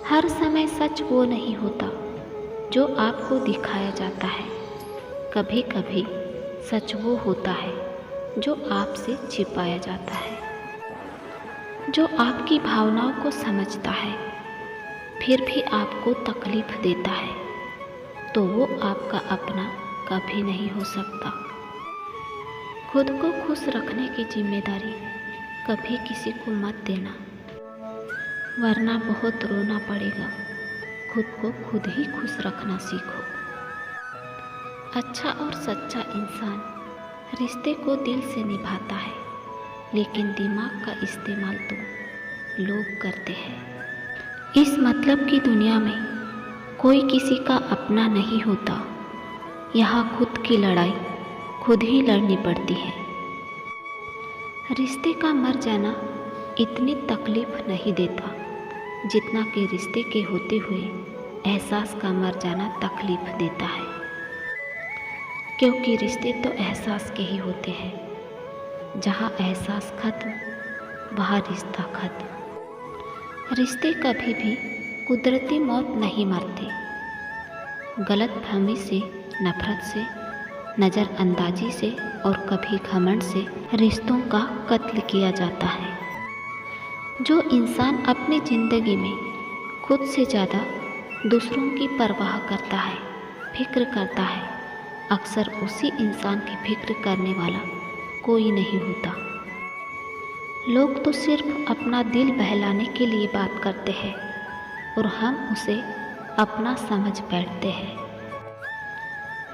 हर समय सच वो नहीं होता जो आपको दिखाया जाता है। कभी कभी सच वो होता है जो आपसे छिपाया जाता है, जो आपकी भावनाओं को समझता है फिर भी आपको तकलीफ देता है, तो वो आपका अपना कभी नहीं हो सकता। खुद को खुश रखने की जिम्मेदारी कभी किसी को मत देना, वरना बहुत रोना पड़ेगा। खुद को खुद ही खुश रखना सीखो। अच्छा और सच्चा इंसान रिश्ते को दिल से निभाता है, लेकिन दिमाग का इस्तेमाल तो लोग करते हैं। इस मतलब की दुनिया में कोई किसी का अपना नहीं होता। यहाँ खुद की लड़ाई खुद ही लड़नी पड़ती है। रिश्ते का मर जाना इतनी तकलीफ नहीं देता जितना कि रिश्ते के होते हुए एहसास का मर जाना तकलीफ देता है, क्योंकि रिश्ते तो एहसास के ही होते हैं। जहाँ एहसास खत्म वहाँ रिश्ता खत्म। रिश्ते कभी भी कुदरती मौत नहीं मरते। गलतफहमी से, नफरत से, नज़रअंदाजी से और कभी घमंड से रिश्तों का कत्ल किया जाता है। जो इंसान अपनी ज़िंदगी में खुद से ज़्यादा दूसरों की परवाह करता है, फिक्र करता है, अक्सर उसी इंसान की फिक्र करने वाला कोई नहीं होता। लोग तो सिर्फ अपना दिल बहलाने के लिए बात करते हैं और हम उसे अपना समझ बैठते हैं।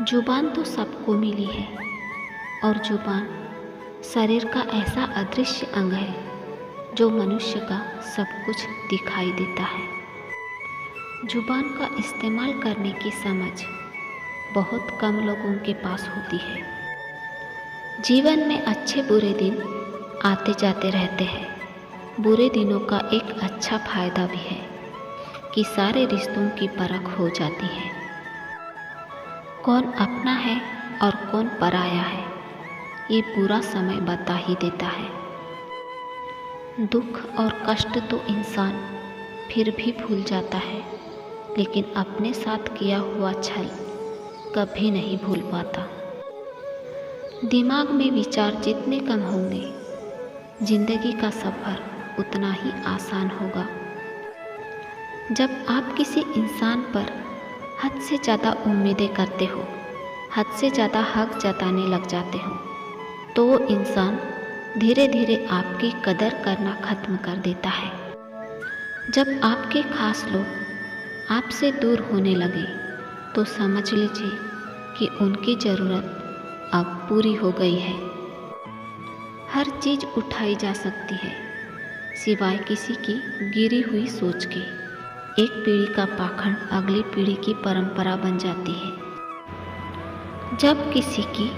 जुबान तो सबको मिली है और जुबान शरीर का ऐसा अदृश्य अंग है जो मनुष्य का सब कुछ दिखाई देता है। जुबान का इस्तेमाल करने की समझ बहुत कम लोगों के पास होती है। जीवन में अच्छे बुरे दिन आते जाते रहते हैं। बुरे दिनों का एक अच्छा फायदा भी है कि सारे रिश्तों की परख हो जाती है। कौन अपना है और कौन पराया है, ये पूरा समय बता ही देता है। दुख और कष्ट तो इंसान फिर भी भूल जाता है, लेकिन अपने साथ किया हुआ छल कभी नहीं भूल पाता। दिमाग में विचार जितने कम होंगे, जिंदगी का सफ़र उतना ही आसान होगा। जब आप किसी इंसान पर हद से ज़्यादा उम्मीदें करते हो, हद से ज़्यादा हक जताने लग जाते हो, तो वो इंसान धीरे धीरे आपकी कदर करना ख़त्म कर देता है। जब आपके खास लोग आपसे दूर होने लगे तो समझ लीजिए कि उनकी ज़रूरत अब पूरी हो गई है। हर चीज़ उठाई जा सकती है सिवाय किसी की गिरी हुई सोच के। एक पीढ़ी का पाखंड अगली पीढ़ी की परंपरा बन जाती है। जब किसी की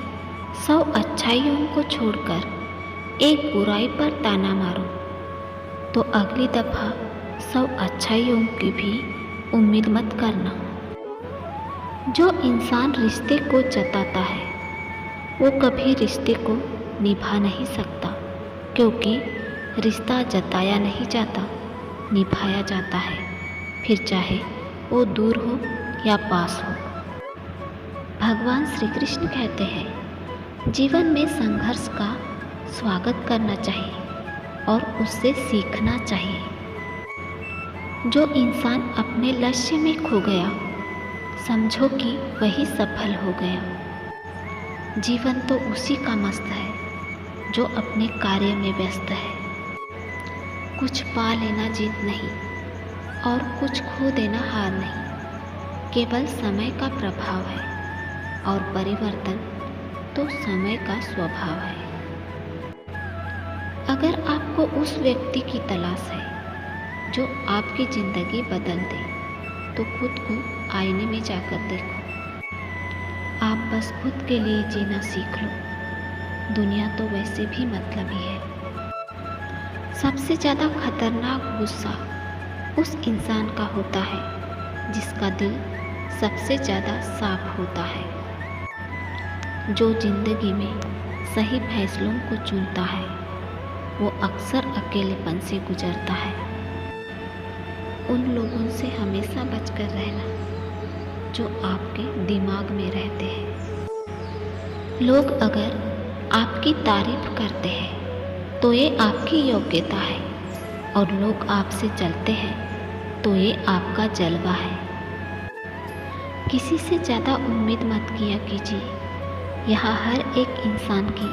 100 अच्छाइयों को छोड़कर एक बुराई पर ताना मारो तो अगली दफ़ा 100 अच्छाइयों की भी उम्मीद मत करना। जो इंसान रिश्ते को जताता है वो कभी रिश्ते को निभा नहीं सकता, क्योंकि रिश्ता जताया नहीं जाता, निभाया जाता है, फिर चाहे वो दूर हो या पास हो। भगवान श्री कृष्ण कहते हैं, जीवन में संघर्ष का स्वागत करना चाहिए और उससे सीखना चाहिए। जो इंसान अपने लक्ष्य में खो गया, समझो कि वही सफल हो गया। जीवन तो उसी का मस्त है जो अपने कार्य में व्यस्त है। कुछ पा लेना जीत नहीं और कुछ खो देना हार नहीं, केवल समय का प्रभाव है और परिवर्तन तो समय का स्वभाव है। अगर आपको उस व्यक्ति की तलाश है जो आपकी ज़िंदगी बदल दे, तो खुद को आईने में जाकर देखो। आप बस खुद के लिए जीना सीख लो। दुनिया तो वैसे भी मतलबी है। सबसे ज़्यादा खतरनाक गुस्सा उस इंसान का होता है जिसका दिल सबसे ज़्यादा साफ होता है। जो ज़िंदगी में सही फैसलों को चुनता है वो अक्सर अकेलेपन से गुजरता है। उन लोगों से हमेशा बचकर रहना जो आपके दिमाग में रहते हैं। लोग अगर आपकी तारीफ करते हैं तो ये आपकी योग्यता है, और लोग आपसे चलते हैं तो ये आपका जलवा है। किसी से ज़्यादा उम्मीद मत किया कीजिए। यहाँ हर एक इंसान की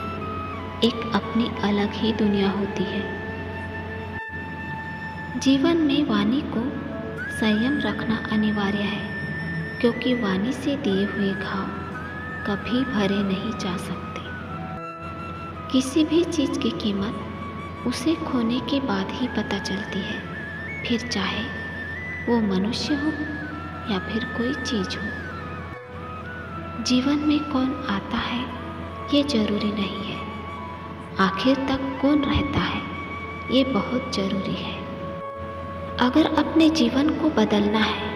एक अपनी अलग ही दुनिया होती है। जीवन में वाणी को संयम रखना अनिवार्य है, क्योंकि वाणी से दिए हुए घाव कभी भरे नहीं जा सकते। किसी भी चीज़ की कीमत उसे खोने के बाद ही पता चलती है, फिर चाहे वो मनुष्य हो या फिर कोई चीज़ हो। जीवन में कौन आता है ये ज़रूरी नहीं है, आखिर तक कौन रहता है ये बहुत ज़रूरी है। अगर अपने जीवन को बदलना है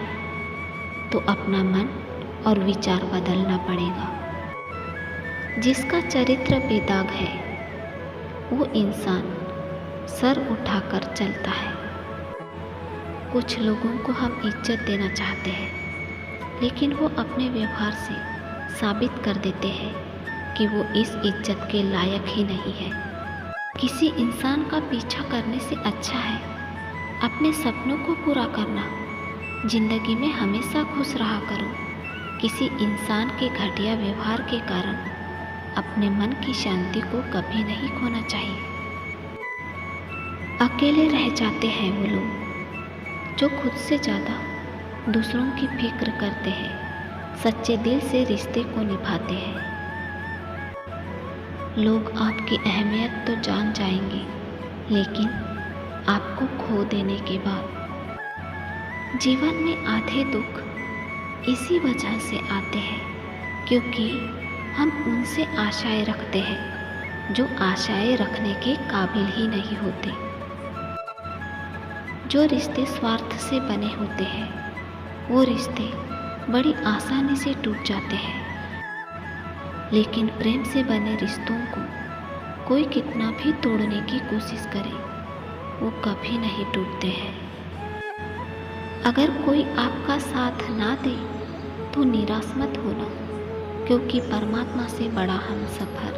तो अपना मन और विचार बदलना पड़ेगा। जिसका चरित्र बेदाग है वो इंसान सर उठाकर चलता है। कुछ लोगों को हम इज्जत देना चाहते हैं, लेकिन वो अपने व्यवहार से साबित कर देते हैं कि वो इस इज्जत के लायक ही नहीं है। किसी इंसान का पीछा करने से अच्छा है अपने सपनों को पूरा करना। जिंदगी में हमेशा खुश रहा करो। किसी इंसान के घटिया व्यवहार के कारण अपने मन की शांति को कभी नहीं खोना चाहिए। अकेले रह जाते हैं वो लोग जो खुद से ज़्यादा दूसरों की फिक्र करते हैं, सच्चे दिल से रिश्ते को निभाते हैं। लोग आपकी अहमियत तो जान जाएंगे, लेकिन आपको खो देने के बाद। जीवन में आधे दुख इसी वजह से आते हैं क्योंकि हम उनसे आशाएं रखते हैं जो आशाएं रखने के काबिल ही नहीं होते। जो रिश्ते स्वार्थ से बने होते हैं वो रिश्ते बड़ी आसानी से टूट जाते हैं, लेकिन प्रेम से बने रिश्तों को कोई कितना भी तोड़ने की कोशिश करे वो कभी नहीं टूटते हैं। अगर कोई आपका साथ ना दे तो निराश मत होना, क्योंकि परमात्मा से बड़ा हमसफर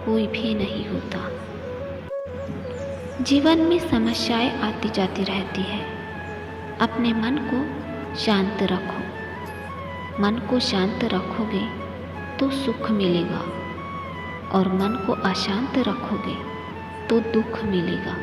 कोई भी नहीं होता। जीवन में समस्याएं आती जाती रहती है। अपने मन को शांत रखो। मन को शांत रखोगे तो सुख मिलेगा, और मन को अशांत रखोगे तो दुख मिलेगा।